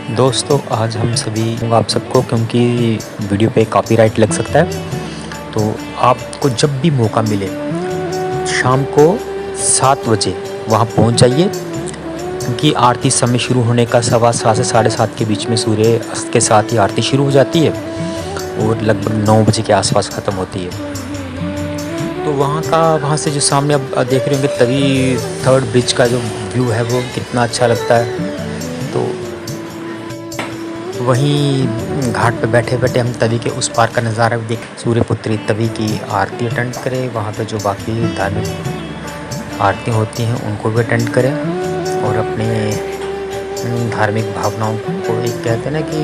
दोस्तों आज हम सभी आप सबको क्योंकि वीडियो पे कॉपीराइट लग सकता है, तो आपको जब भी मौका मिले शाम को 7 बजे वहाँ पहुँच जाइए, क्योंकि आरती समय शुरू होने का 7:15 से 7:30 के बीच में सूर्य अस्त के साथ ही आरती शुरू हो जाती है और लगभग 9 बजे के आसपास ख़त्म होती है। तो वहाँ से जो सामने आप देख रहे होंगे तवी थर्ड ब्रिज का जो व्यू है वो कितना अच्छा लगता है। तो वहीं घाट पे बैठे-बैठे हम तवी के उस पार का नज़ारा भी देख सूर्यपुत्री तवी की आरती अटेंड करें, वहाँ पे जो बाकी धार्मिक आरतियाँ होती हैं उनको भी अटेंड करें और अपने धार्मिक भावनाओं को एक कहते हैं ना कि